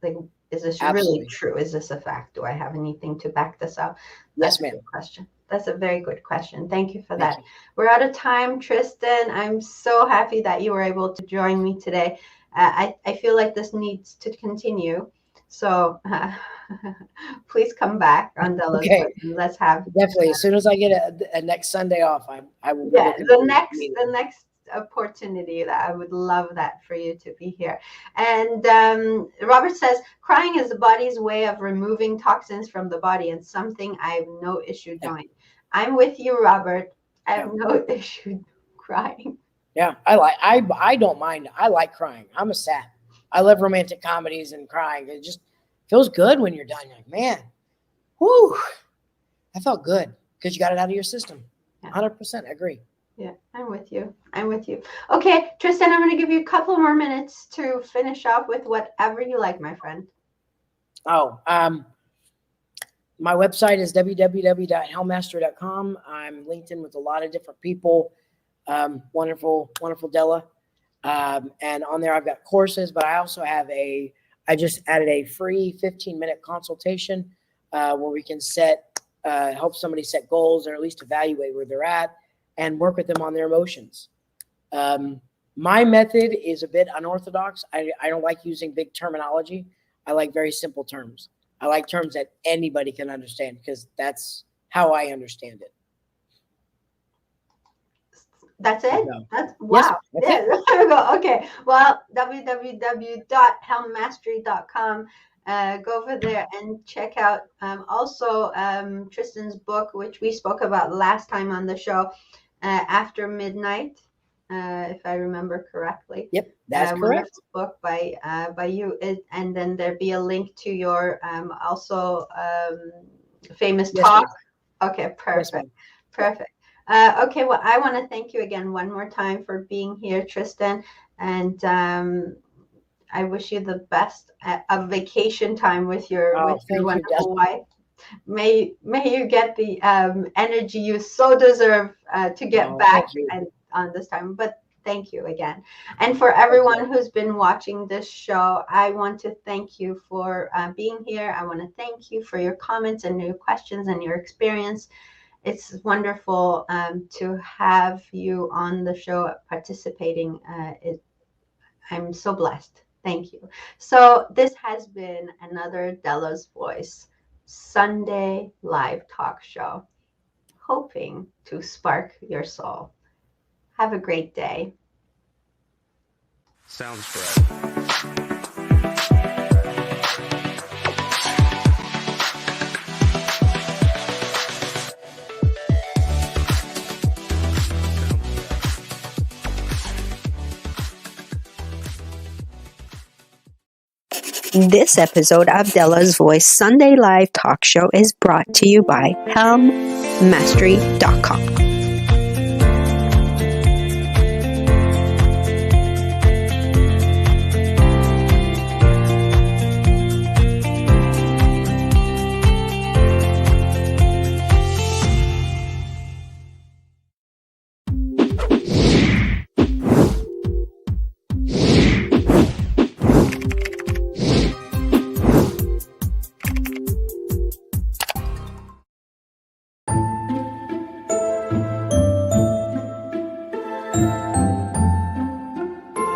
is this Absolutely. really true? Is this a fact? Do I have anything to back this up? Yes, That's ma'am. a good question. That's a very good question. Thank you for that. you. We're out of time, Tristan. I'm so happy that you were able to join me today. I feel like this needs to continue. So please come back on Dela's Okay. Voice, and let's have Definitely. As soon as I get a next Sunday off, I will. Yeah, the next opportunity, that I would love that for you to be here. And Robert says, crying is the body's way of removing toxins from the body, and something I have no issue doing. I'm with you, Robert. I have no issue crying. Yeah, I don't mind. I like crying. I'm a sap. I love romantic comedies and crying. It just feels good when you're done. You're like, man, whoo, that felt good because you got it out of your system. 100% agree. Yeah, I'm with you. Okay, Tristan, I'm going to give you a couple more minutes to finish off with whatever you like, my friend. Oh, my website is www.helmmastery.com. I'm linked in with a lot of different people. Wonderful Dela. And on there I've got courses, but I also have I just added a free 15-minute consultation where we can help somebody set goals, or at least evaluate where they're at and work with them on their emotions. My method is a bit unorthodox. I don't like using big terminology. I like very simple terms. I like terms that anybody can understand because that's how I understand it. That's it? No. Wow. Yes, that's it. Okay. Well, www.helmmastery.com. go over there and check out also Tristan's book, which we spoke about last time on the show, After Midnight, if I remember correctly. Yep, that's correct. Wonderful book by you. And then there'd be a link to your also famous Yes, talk. ma'am. Okay, Yes, perfect. ma'am. Perfect. Okay, well, I want to thank you again one more time for being here, Tristan. And I wish you the best of vacation time with your Oh, thank you, wonderful wife. May you get the energy you so deserve to get Oh, back thank you. and on this time. But thank you again. And for everyone who's been watching this show, I want to thank you for being here. I want to thank you for your comments and your questions and your experience. It's wonderful to have you on the show participating. I'm so blessed. Thank you. So this has been another Dela's Voice Sunday live talk show, hoping to spark your soul. Have a great day. Sounds right. This episode of Dela's Voice Sunday Live Talk Show is brought to you by HelmMastery.com.